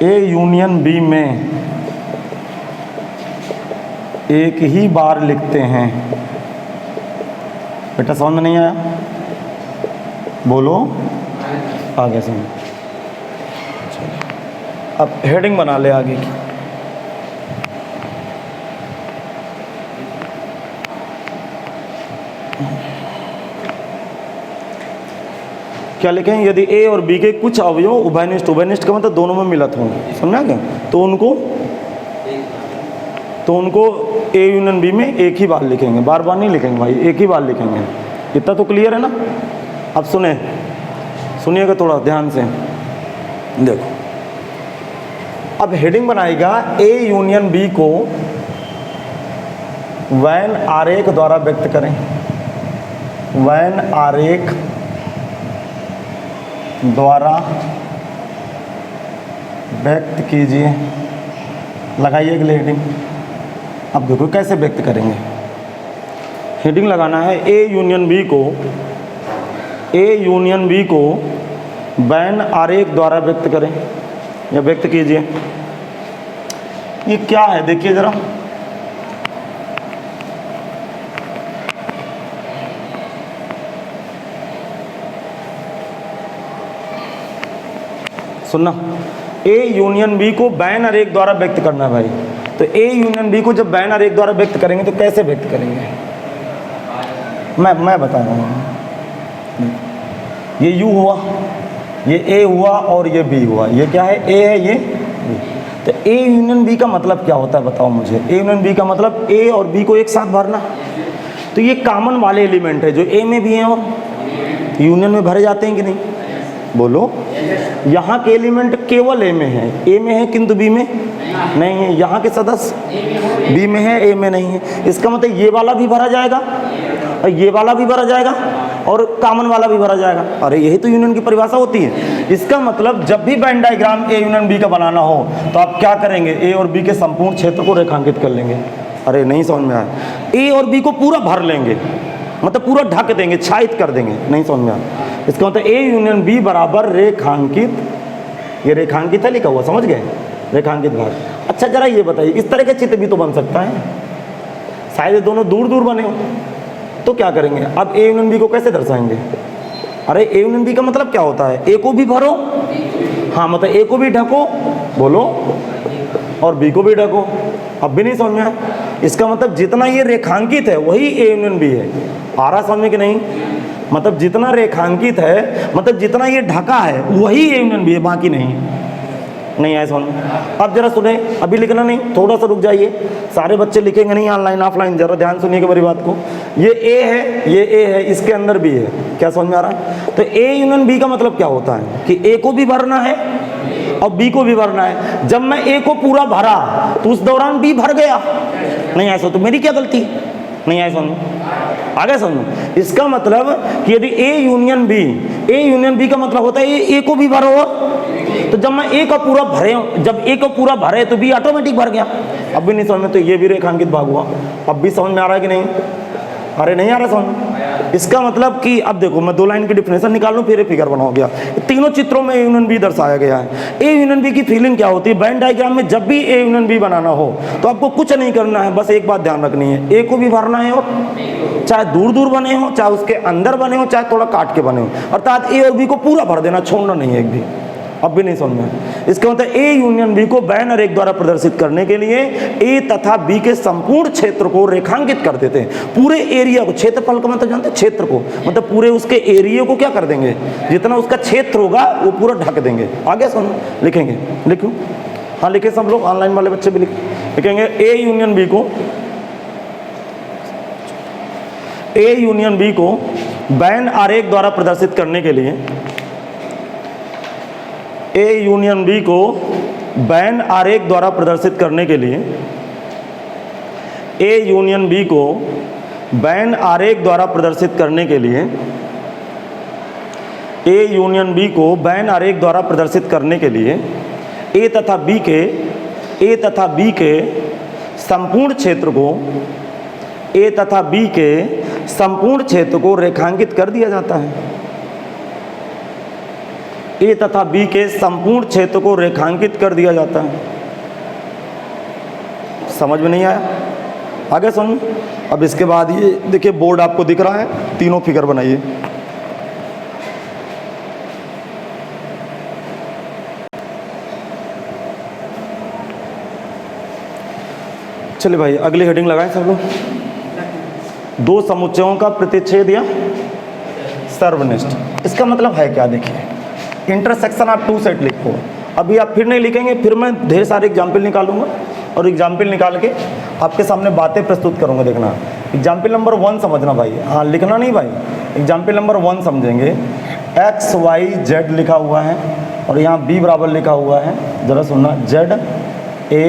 ए यूनियन बी में एक ही बार लिखते हैं। बेटा समझ में नहीं आया? बोलो, आगे से। अब हेडिंग बना ले आगे की। क्या लिखें? यदि ए और बी के कुछ अवयव उभयनिष्ठ, उभयनिष्ठ का मतलब दोनों में मिलत हों, समझा क्या? तो उनको ए यूनियन बी में एक ही बार लिखेंगे, बार बार नहीं लिखेंगे भाई, एक ही बार लिखेंगे। इतना तो क्लियर है ना? अब सुनिएगा थोड़ा ध्यान से। देखो अब हेडिंग बनाएगा, ए यूनियन बी को वैन आरेख द्वारा व्यक्त करें। वैन आरेख द्वारा व्यक्त कीजिए। लगाइए अगले हेडिंग। अब देखो कैसे व्यक्त करेंगे। हेडिंग लगाना है, ए यूनियन बी को वैन आरेख द्वारा व्यक्त करें या व्यक्त कीजिए। ये क्या है देखिए जरा, सुनना। ए यूनियन बी को वैन आरेख द्वारा व्यक्त करना है भाई। तो ए यूनियन बी को जब वैन आरेख द्वारा व्यक्त करेंगे तो कैसे व्यक्त करेंगे, मैं बता रहा हूँ। ये यू हुआ, ये ए हुआ और ये बी हुआ। ये क्या है? ए है, ये बी। तो ए यूनियन बी का मतलब क्या होता है बताओ मुझे। ए यूनियन बी का मतलब ए और बी को एक साथ भरना। तो ये कॉमन वाले एलिमेंट है जो ए में भी हैं और यूनियन में भरे जाते हैं कि नहीं? बोलो। यहाँ के एलिमेंट केवल ए में है, ए में है किंतु बी में नहीं है। यहाँ के सदस्य बी में है, ए में नहीं है। इसका मतलब ये वाला भी भरा जाएगा और ये वाला भी भरा जाएगा और कॉमन वाला भी भरा जाएगा। अरे यही तो यूनियन की परिभाषा होती है। इसका मतलब जब भी Venn diagram A union B का बनाना हो तो आप क्या करेंगे? ए और बी के संपूर्ण क्षेत्र को रेखांकित कर लेंगे। अरे नहीं समझ में आया? ए और बी को पूरा भर लेंगे, मतलब पूरा ढक देंगे, छायित कर देंगे। नहीं समझ में आया? इसका मतलब ए यूनियन बी बराबर रेखांकित, ये रेखांकित है लिखा हुआ, समझ गए? रेखांकित भाग। अच्छा जरा ये बताइए, इस तरह का चित्र भी तो बन सकता है, शायद दोनों दूर दूर बने हो, तो क्या करेंगे? अब ए यूनियन बी को कैसे दर्शाएंगे? अरे ए यूनियन बी का मतलब क्या होता है? ए को भी भरो, हाँ मतलब ए को भी ढको, बोलो, और बी को भी ढको। अब भी नहीं समझ में आया? इसका मतलब जितना ये रेखांकित है वही ए यूनियन बी है। आ रहा समझ में कि नहीं? मतलब जितना रेखांकित है, मतलब जितना ये ढका है वही ए यूनियन बी है, बाकी नहीं आए समझ में? अब जरा सुने, अभी लिखना नहीं, थोड़ा सा रुक जाइए, सारे बच्चे लिखेंगे नहीं ऑनलाइन ऑफलाइन, जरा ध्यान सुनिएगा मेरी बात को। ये ए है, ये ए है, इसके अंदर बी है, क्या समझ में आ रहा है? तो ए यूनियन बी का मतलब क्या होता है कि ए को भी भरना है और बी को भी भरना है। जब मैं ए को पूरा भरा तो उस दौरान बी भर गया, नहीं ऐसा तो मेरी क्या गलती? नहीं आए समझ? आगे समझो, इसका मतलब कि यदि ए यूनियन बी का मतलब होता है ए को भी भरो, तो जब मैं ए का पूरा भरे, जब ए को पूरा भरे तो बी ऑटोमेटिक भर गया। अब भी नहीं समझ में, तो ये भी रेखांकित भाग हुआ। अब भी समझ में आ रहा है कि नहीं? अरे नहीं आ रहा समझ? इसका मतलब कि अब देखो, मैं 2 लाइन की डिफिनेशन निकाल लूँ फिर फिगर बनाओ गया। तीनों चित्रों में ए यूनियन बी दर्शाया गया है। ए यूनियन बी की फीलिंग क्या होती है? वेन डायग्राम में जब भी ए यूनियन बी बनाना हो तो आपको कुछ नहीं करना है, बस एक बात ध्यान रखनी है, ए को भी भरना है, और चाहे दूर दूर बने हो, चाहे उसके अंदर बने हो, चाहे थोड़ा काट के बने हो, अर्थात ए और बी को पूरा भर देना, छोड़ना नहीं है एक भी। अब भी नहीं समझ में? इसका मतलब ए यूनियन बी को बैनर एक द्वारा प्रदर्शित करने के लिए ए तथा बी के संपूर्ण क्षेत्र को रेखांकित कर देते हैं। पूरे एरिया को, क्षेत्रफल का मतलब जानते हैं? क्षेत्र को, मतलब पूरे उसके एरिया को क्या कर देंगे, जितना उसका क्षेत्र होगा वो पूरा ढक देंगे। आगे सुनो, लिखेंगे, लिखो, हाँ लिखे सब लोग, ऑनलाइन वाले बच्चे भी लिखेंगे। ए यूनियन बी को बैन आरेख द्वारा प्रदर्शित करने के लिए, ए यूनियन बी को बैन आरेख द्वारा प्रदर्शित करने के लिए, ए यूनियन बी को बैन आरेख द्वारा प्रदर्शित करने के लिए, ए यूनियन बी को बैन आरेख द्वारा प्रदर्शित करने के लिए ए तथा बी के संपूर्ण क्षेत्र को, ए तथा बी के संपूर्ण क्षेत्र को रेखांकित कर दिया जाता है। ए तथा बी के संपूर्ण क्षेत्र को रेखांकित कर दिया जाता है। समझ में नहीं आया? आगे सुन। अब इसके बाद ये देखिए, बोर्ड आपको दिख रहा है, तीनों फिगर बनाइए। चलिए भाई, अगली हेडिंग लगाएं सब लोग। 2 समुच्चयों का प्रतिच्छेद या सर्वनिष्ठ। इसका मतलब है क्या? देखिए, इंटरसेक्शन आप 2 सेट लिखो। अभी आप फिर नहीं लिखेंगे, फिर मैं ढेर सारे एग्जाम्पल निकालूंगा और एग्जाम्पल निकाल के आपके सामने बातें प्रस्तुत करूंगा। देखना, एग्जाम्पल नंबर 1 समझना भाई, हाँ लिखना नहीं भाई। एग्जाम्पल नंबर 1 समझेंगे। एक्स वाई जेड लिखा हुआ है और यहाँ बी बराबर लिखा हुआ है, जरा सुनना, जेड ए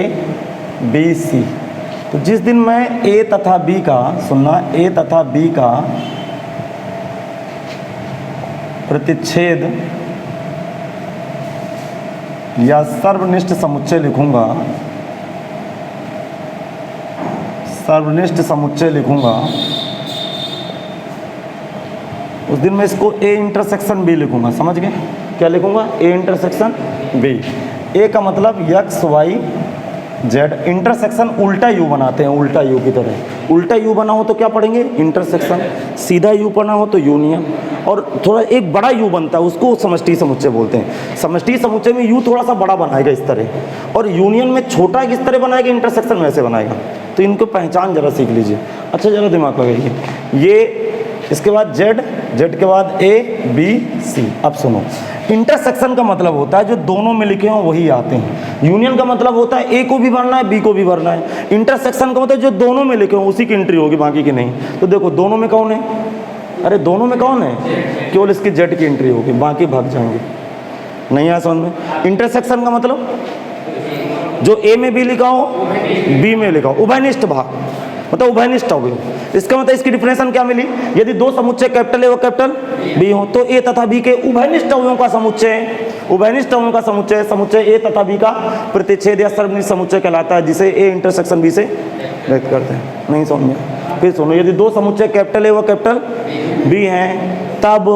बी सी। तो जिस दिन मैं ए तथा बी का, सुनना, ए तथा बी का प्रतिच्छेद या सर्वनिष्ठ समुच्चय लिखूंगा, उस दिन मैं इसको ए इंटरसेक्शन बी लिखूंगा। समझ गए? क्या लिखूंगा? A intersection B. ए का मतलब एक्स वाई जेड, इंटरसेक्शन उल्टा यू बनाते हैं, उल्टा यू की तरह। उल्टा यू बना हो तो क्या पढ़ेंगे? इंटरसेक्शन। सीधा यू बना हो तो यूनियन। और थोड़ा एक बड़ा यू बनता है, उसको समष्टि समुच्चय बोलते हैं। समष्टि समुच्चय में यू थोड़ा सा बड़ा बनाएगा इस तरह, और यूनियन में छोटा किस तरह बनाएगा? इंटरसेक्शन में ऐसे बनाएगा। तो इनको पहचान जरा सीख लीजिए। अच्छा, जरा दिमाग लगाइए। ये इसके बाद जेड, जेड के बाद ए बी सी। अब सुनो, इंटरसेक्शन का मतलब होता है जो दोनों में लिखे हों वही आते हैं। यूनियन का मतलब होता है ए को भी भरना है, बी को भी भरना है। इंटरसेक्शन का मतलब जो दोनों में लिखे हों उसी की एंट्री होगी, बाकी की नहीं। तो देखो, दोनों में कौन है? अरे दोनों में कौन है? केवल इसकी जेड की एंट्री होगी, बाकी भाग जाएंगे। नहीं आया समझ में? इंटरसेक्शन का मतलब जो ए में बी लिखा हो, बी में लिखा हो, उभयनिष्ठ भाग, मतलब उभयनिष्ठ हो गई। इसका मतलब इसकी डिफिनेशन क्या मिली? यदि 2 समुच्चय कैपिटल ए व कैपिटल बी हो तो ए तथा बी के उभयनिष्ठ अवयवों का समुच्चय, उभयनिष्ठ अवयवों का समुच्चय, समुच्चय ए तथा बी का प्रतिच्छेद या सर्वनिष्ठ समुच्चय कहलाता है, जिसे ए इंटरसेक्शन बी से व्यक्त करते हैं। नहीं समझ में? फिर सुनो, यदि 2 समुच्चय कैपिटल ए व कैपिटल बी हैं तब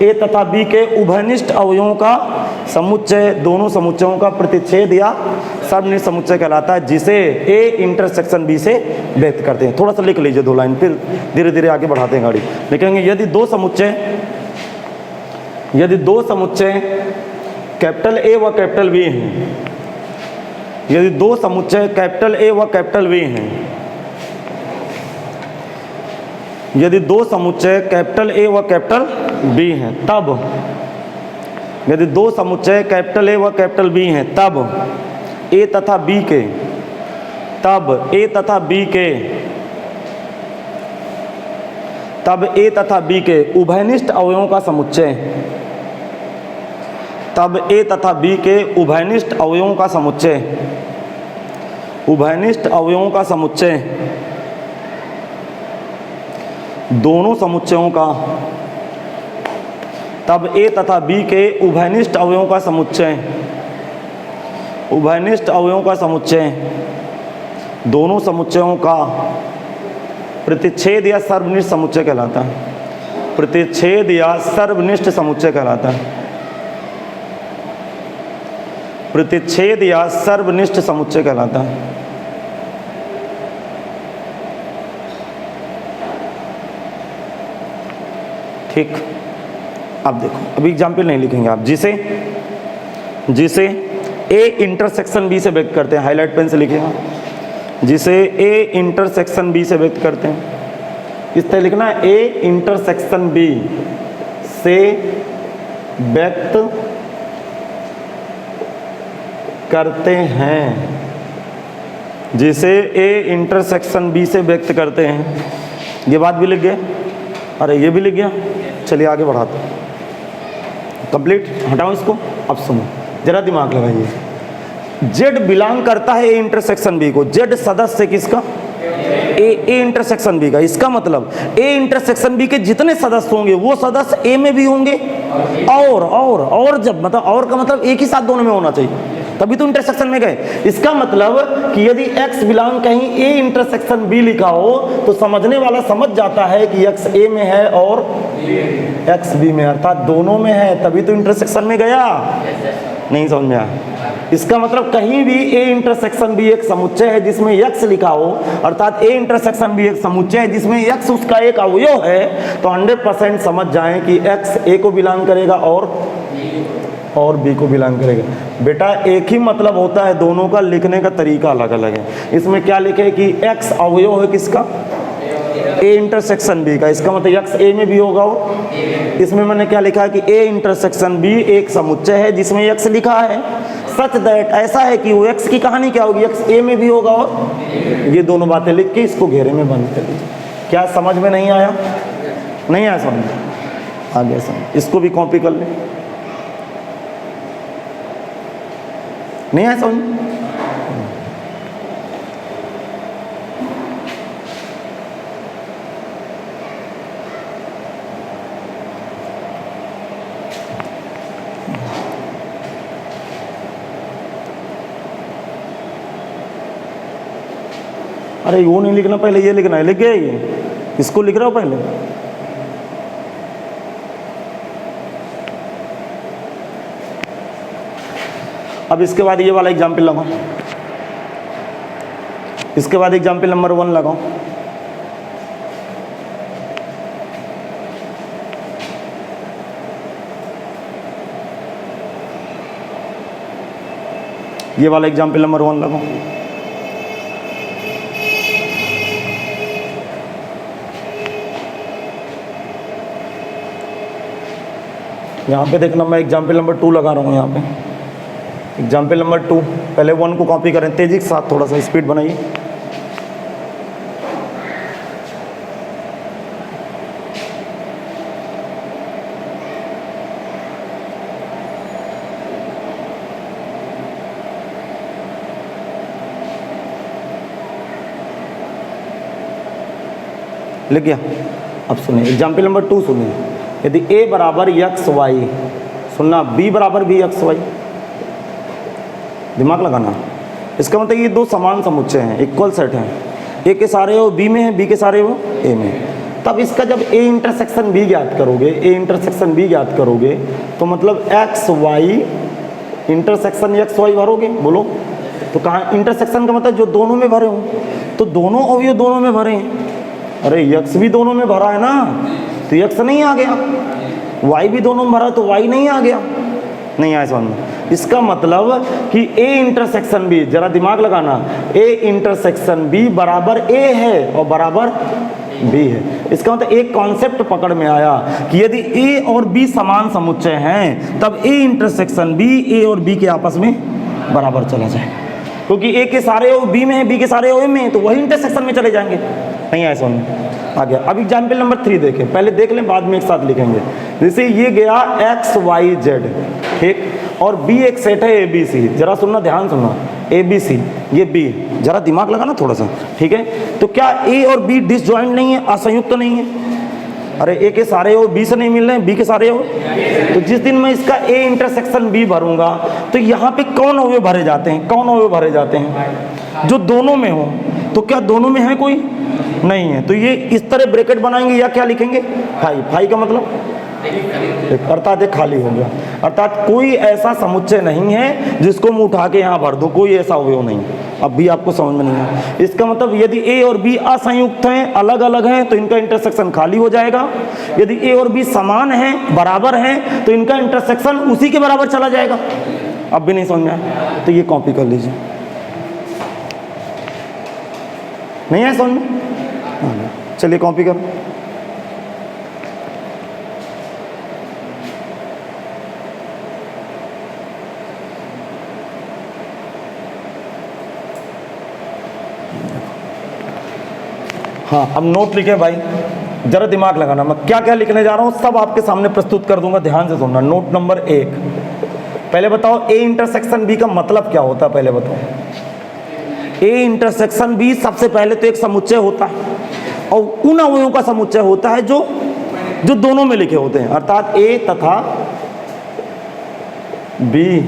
ए तथा बी के उभयनिष्ठ अवयवों का समुच्चय दोनों समुच्चयों का प्रतिच्छेद या सर्वनिष्ठ समुच्चय कहलाता है, जिसे ए इंटरसेक्शन बी से व्यक्त करते हैं। थोड़ा सा लिख लीजिए 2 लाइन, फिर धीरे धीरे आगे बढ़ाते हैं गाड़ी। लिखेंगे, यदि दो समुच्चय कैपिटल ए व कैपिटल बी हैं, यदि दो समुच्चय कैपिटल ए व कैपिटल बी हैं, यदि दो समुच्चय कैपिटल ए व कैपिटल बी हैं, तब यदि दो समुच्चय कैपिटल ए व कैपिटल बी हैं, तब ए तथा बी के, तब ए तथा बी के, तब ए तथा बी के उभयनिष्ठ अवयवों का समुच्चय, तब ए तथा बी के उभयनिष्ठ अवयवों का समुच्चय, उभयनिष्ठ अवयवों का समुच्चय दोनों समुच्चयों का, तब ए तथा बी के उभयनिष्ठ अवयवों का समुच्चय, उभयनिष्ठ अवयवों का समुच्चय दोनों समुच्चयों का प्रतिच्छेद या सर्वनिष्ठ समुच्चय कहलाता है। प्रतिच्छेद या सर्वनिष्ठ समुच्चय कहलाता है। प्रतिच्छेद या सर्वनिष्ठ समुच्चय कहलाता है। ठीक, अब देखो, अभी एग्जाम्पल नहीं लिखेंगे आप, जिसे ए इंटरसेक्शन बी से व्यक्त करते हैं, हाईलाइट पेन से लिखिएगा, जिसे ए इंटरसेक्शन बी से व्यक्त करते हैं, इस तरह लिखना है, ए इंटरसेक्शन बी से व्यक्त करते हैं, जिसे ए इंटरसेक्शन बी से व्यक्त करते हैं। ये बात भी लिख गए, अरे ये भी लिख गया, चलिए आगे बढ़ाते हैं। कंप्लीट, हटाओ इसको। अब सुनो, जरा दिमाग लगाइए। जेड बिलोंग करता है ए इंटरसेक्शन बी को, जेड सदस्य किसका, ए इंटरसेक्शन बी का। इसका मतलब ए इंटरसेक्शन बी के जितने सदस्य होंगे वो सदस्य ए में भी होंगे, और जब मतलब और का मतलब एक ही साथ दोनों में होना चाहिए, तभी तो इंटरसेक्शन में गए। इसका मतलब कि यदि x बिलोंग कहीं ए इंटरसेक्शन बी लिखा हो तो समझने वाला समझ जाता है कि x ए में है और x बी में, अर्थात दोनों में है, तभी तो इंटरसेक्शन में गया। नहीं समझ में आया? इसका मतलब कहीं भी ए इंटरसेक्शन बी एक समुच्चय है जिसमें x लिखा हो, अर्थात ए इंटरसेक्शन बी एक समुच्चय है जिसमें x उसका एक अवयव है, तो 100% समझ जाएं कि x ए को बिलोंग करेगा और बी को बिलोंग करेगा। बेटा एक ही मतलब होता है, दोनों का लिखने का तरीका अलग अलग है। इसमें क्या लिखे कि x अवयव है किसका, ए इंटरसेक्शन बी का, इसका मतलब x ए में भी होगा। और इसमें मैंने क्या लिखा कि ए इंटरसेक्शन बी एक समुच्चय है जिसमें x लिखा है, सच दैट ऐसा है कि वो x की कहानी क्या होगी, x ए में भी होगा। और ये दोनों बातें लिख के इसको घेरे में बंद कर दीजिए। क्या समझ में नहीं आया? नहीं आया समझ? आ गया समझ? इसको भी कॉपी कर ले। नहीं आया समझ? अरे वो नहीं लिखना, पहले ये लिखना है। लिख गया ये? इसको लिख रहा हो पहले? अब इसके बाद ये वाला एग्जाम्पल लगाओ, इसके बाद एग्जाम्पल नंबर 1 लगाओ। ये वाला एग्जाम्पल नंबर 1 लगाओ। यहाँ पे देखना, मैं एग्जाम्पल नंबर 2 लगा रहा हूँ। यहाँ पे एग्जाम्पल नंबर 2, पहले 1 को कॉपी करें, तेजी के साथ थोड़ा सा स्पीड बनाइए। लिख गया? अब सुनिए एग्जाम्पल नंबर 2 सुनिए। यदि a बराबर एक्स वाई, सुनना, b बराबर भी एक्स वाई, दिमाग लगाना। इसका मतलब ये दो समान समुच्चय हैं, इक्वल सेट हैं। ए के सारे हो बी में है, बी के सारे हो ए में। तब इसका जब ए इंटरसेक्शन बी ज्ञात करोगे, ए इंटरसेक्शन बी ज्ञात करोगे, तो मतलब x y intersection x y भरोगे। बोलो तो कहाँ इंटरसेक्शन का मतलब जो दोनों में भरे हो, तो दोनों अवयव दोनों में भरे हैं। अरे एक्स भी दोनों में भरा है ना, तो एक्स नहीं आ गया। वाई भी दोनों में भरा तो वाई नहीं आ गया। नहीं आया समझ में? इसका मतलब कि ए इंटरसेक्शन बी, जरा दिमाग लगाना, ए इंटरसेक्शन बी बराबर ए है और बराबर बी है। इसका मतलब एक कॉन्सेप्ट पकड़ में आया कि यदि ए और बी समान समुच्चय हैं तब ए इंटरसेक्शन बी ए और बी के आपस में बराबर चला जाएगा, क्योंकि ए के सारे ओ बी में है, बी के सारे ओ ए में है, तो वही इंटरसेक्शन में चले जाएंगे। नहीं आया समझ में? आ गया। अब एग्जाम्पल नंबर 3 देखें, पहले देख लें बाद में एक साथ लिखेंगे। जैसे ये गया एक्स वाई जेड, ठीक, और बी एक सेट है ए बी सी, जरा सुनना, ध्यान सुनना, ए बी सी, ये बी, जरा दिमाग लगाना थोड़ा सा, ठीक है। तो क्या ए और बी डिसजॉइंट नहीं है, असंयुक्त तो नहीं है? अरे ए के सारे ओ बी से नहीं मिल रहे हैं, बी के सारे ओ, तो जिस दिन मैं इसका ए इंटरसेक्शन बी भरूंगा तो यहाँ पे कौन अवयव भरे जाते हैं, कौन अवयव भरे जाते हैं? जो दोनों में हो। तो क्या दोनों में है कोई? नहीं है। तो ये इस तरह ब्रैकेट बनाएंगे या क्या लिखेंगे? फाई। फाई का मतलब अर्थात ये खाली हो गया, अर्थात कोई ऐसा समुच्चय नहीं है जिसको मैं उठा के यहाँ भर दूँ, कोई ऐसा अवयव नहीं। अब भी आपको समझ में नहीं आया। इसका मतलब यदि ए और बी असंयुक्त हैं, अलग अलग हैं, तो इनका इंटरसेक्शन खाली हो जाएगा। यदि ए और बी समान हैं, बराबर हैं, तो इनका इंटरसेक्शन उसी के बराबर चला जाएगा। अब भी नहीं समझ में आया तो ये कॉपी कर लीजिए। नहीं है समझ में? चलिए कॉपी करो। हाँ, अब नोट लिखे भाई, जरा दिमाग लगाना, मैं क्या क्या लिखने जा रहा हूँ सब आपके सामने प्रस्तुत कर दूंगा, ध्यान से सुनना। नोट नंबर 1, पहले बताओ ए इंटरसेक्शन बी का मतलब क्या होता है, पहले बताओ। ए इंटरसेक्शन बी सबसे पहले तो एक समुच्चय होता है और उन अवयवों का समुच्चय होता है जो दोनों में लिखे होते हैं, अर्थात ए तथा बी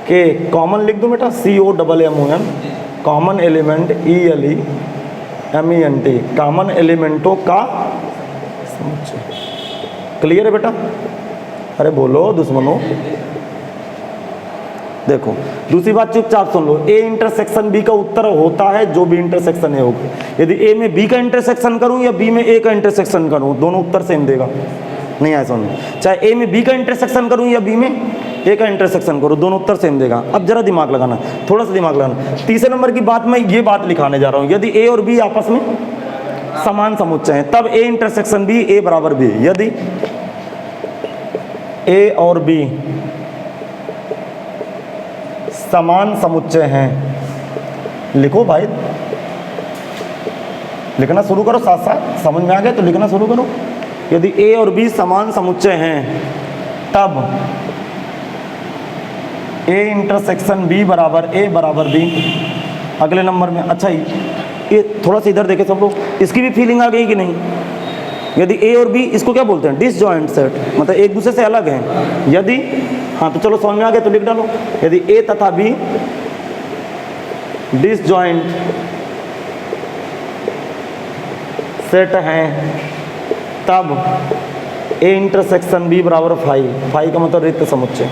के कॉमन लिख दो बेटा, COMMON, common element, ELEMENT, common एलिमेंटों का समुच्चय। क्लियर है बेटा? अरे बोलो दुश्मनों। देखो दूसरी बात चुपचाप सुन लो, ए इंटरसेक्शन बी का उत्तर होता है जो भी इंटरसेक्शन ए होगा। यदि ए में बी का इंटरसेक्शन करूं या बी में ए का इंटरसेक्शन करूं, दोनों उत्तर सेम देगा। नहीं आया समझ? चाहे ए में बी का इंटरसेक्शन करूं या बी में ए का इंटरसेक्शन करूं, दोनों उत्तर सेम देगा। अब जरा दिमाग लगाना, थोड़ा सा दिमाग लगाना। तीसरे नंबर की बात मैं ये बात लिखाने जा रहा हूं, यदि ए और बी आपस में समान समुच्चय हैं तब ए इंटरसेक्शन बी ए बराबर बी। यदि ए और बी समान समुच्चय हैं, लिखो भाई, लिखना शुरू करो, साथ साथ समझ में आ गया तो लिखना शुरू करो। यदि ए और बी समान समुच्चय हैं तब ए इंटरसेक्शन बी बराबर ए बराबर बी। अगले नंबर में, अच्छा ये थोड़ा सा इधर देखे सब लोग, इसकी भी फीलिंग आ गई कि नहीं? यदि ए और बी, इसको क्या बोलते हैं? डिसजॉइंट सेट, मतलब एक दूसरे से अलग हैं। यदि, हाँ तो चलो समझ में आ गया तो लिख डालो। यदि ए तथा बी डिसजॉइंट सेट हैं तब ए इंटरसेक्शन बी बराबर फाई। फाई का मतलब रिक्त समुच्चय।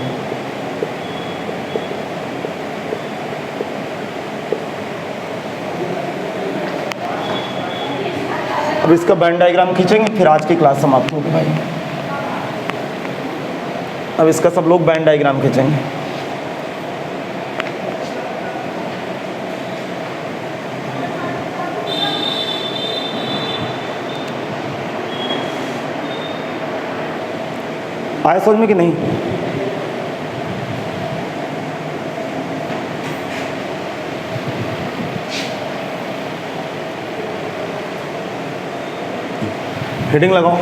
अब इसका बैंड डायग्राम खींचेंगे, फिर आज की क्लास समाप्त होगी भाई। अब इसका सब लोग बैंड डायग्राम खींचेंगे। आए समझ में कि नहीं? हेडिंग लगाओ,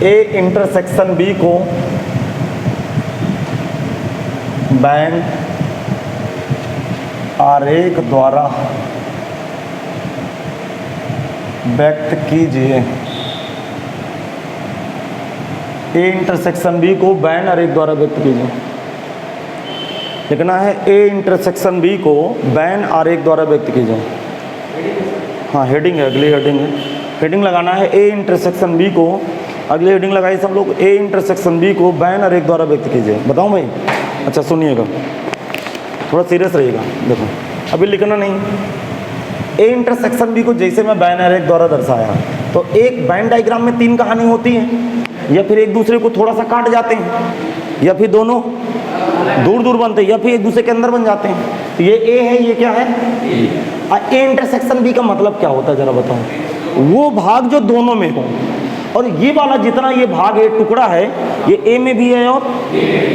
ए इंटरसेक्शन बी को बैंड आरेख द्वारा व्यक्त कीजिए। ए इंटरसेक्शन बी को बैंड आरेख द्वारा व्यक्त कीजिए। लिखना है ए इंटरसेक्शन बी को बैंड आरेख द्वारा व्यक्त कीजिए। हाँ हेडिंग है, अगली हेडिंग है। हेडिंग लगाना है ए इंटरसेक्शन बी को, अगली हेडिंग लगाई सब लोग, ए इंटरसेक्शन बी को बैंड आरेख द्वारा व्यक्त कीजिए। बताऊं भाई? अच्छा सुनिएगा, थोड़ा सीरियस रहिएगा। देखो अभी लिखना नहीं, ए इंटरसेक्शन बी को जैसे मैं बैंड आरेख द्वारा दर्शाया, तो एक बैंड डायग्राम में 3 कहानी होती है, या फिर एक दूसरे को थोड़ा सा काट जाते हैं, या फिर दोनों दूर दूर बनते हैं या फिर एक दूसरे के अंदर बन जाते हैं। तो ये ए है, ये क्या है, ए इंटरसेक्शन बी का मतलब क्या होता है जरा बताओ। वो भाग जो दोनों में हो, और ये वाला जितना ये भाग है, टुकड़ा है, ये ए में भी है, और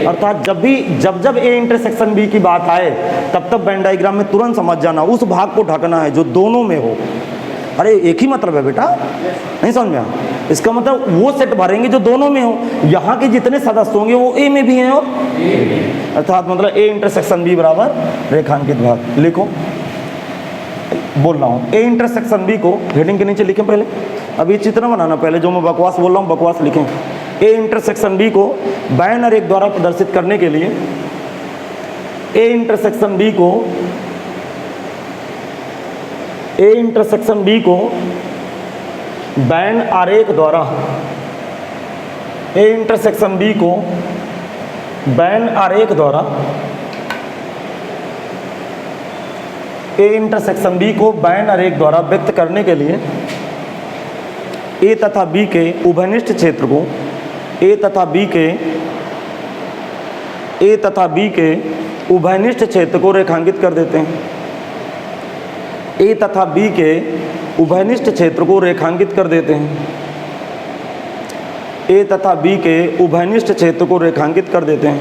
अर्थात जब जब ए इंटरसेक्शन बी की बात आए तब तब वेन डायग्राम में तुरंत समझ जाना उस भाग को ढकना है जो दोनों में हो। अरे एक ही मतलब है बेटा, नहीं समझ में आया? इसका मतलब वो सेट भरेंगे जो दोनों में हो। यहाँ के जितने सदस्य होंगे वो ए में भी हैं, और अर्थात मतलब ए इंटरसेक्शन बी बराबर रेखांकित भाग। लिखो, बोल रहा हूँ ए इंटरसेक्शन बी को हेडिंग के नीचे लिखें पहले। अब ये चित्र बनाना पहले, जो मैं बकवास बोल रहा हूँ बकवास लिखें। ए इंटरसेक्शन बी को बैनर एक द्वारा प्रदर्शित करने के लिए ए इंटरसेक्शन बी को बैन आरेख द्वारा ए इंटरसेक्शन बी को बैन आरेख द्वारा ए इंटरसेक्शन बी को बैन आरेख द्वारा व्यक्त करने के लिए ए तथा बी के उभयनिष्ठ क्षेत्र को ए तथा बी के उभयनिष्ठ क्षेत्र को रेखांकित कर देते हैं। ए तथा बी के उभयनिष्ठ क्षेत्र को रेखांकित कर देते हैं। ए तथा बी के उभयनिष्ठ क्षेत्र को रेखांकित कर देते हैं।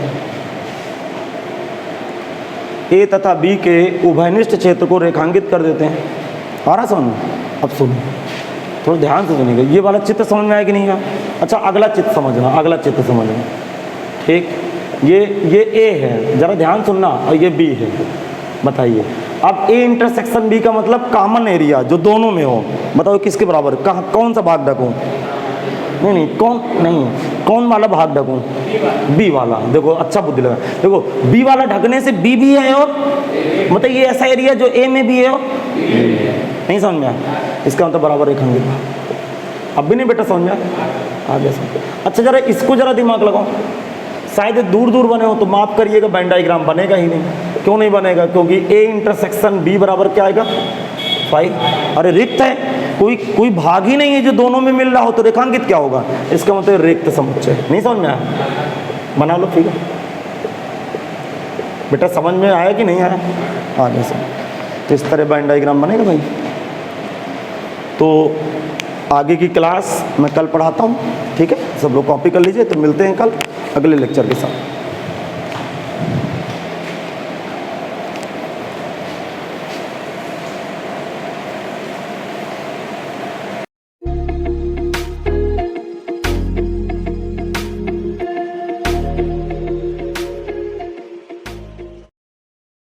ए तथा बी के उभयनिष्ठ क्षेत्र को रेखांकित कर देते हैं। आ रहा समझ में? अब सुनो, थोड़ा ध्यान से सुनिएगा। ये वाला चित्र समझ में आया कि नहीं आया? अच्छा, अगला चित्र समझना, अगला चित्र समझना। ठीक, ये ए है, जरा ध्यान सुनना, और ये बी है। बताइए, अब ए इंटरसेक्शन बी का मतलब कॉमन एरिया जो दोनों में हो। बताओ किसके बराबर, कहाँ कौन सा भाग ढकूँ? कौन वाला भाग ढकूँ? बी वाला। देखो अच्छा बुद्धि लगा, देखो बी वाला ढकने से बी भी है, और मतलब ये ऐसा एरिया जो ए में भी है, और नहीं समझ में आया? इसका मतलब बराबर रेखांकित भाग। अब भी नहीं बेटा समझ में आ गया? अच्छा, जरा इसको जरा दिमाग लगाओ। शायद दूर दूर बने हो तो माफ करिएगा, वेन डायग्राम बनेगा ही नहीं। क्यों नहीं बनेगा? क्योंकि ए इंटरसेक्शन बी बराबर क्या आएगा? 5। अरे रिक्त है, कोई भाग ही नहीं है जो दोनों में मिल रहा हो, तो रेखांकित क्या होगा? इसका मतलब रिक्त समुच्चय। नहीं समझ में आया? बना लो, ठीक है बेटा। समझ में आया कि नहीं आया? आ गया समझ। तो इस तरह वेन डायग्राम बनेगा भाई। तो आगे की क्लास मैं कल पढ़ाता हूँ, ठीक है? सब लोग कॉपी कर लीजिए। तो मिलते हैं कल अगले लेक्चर के साथ।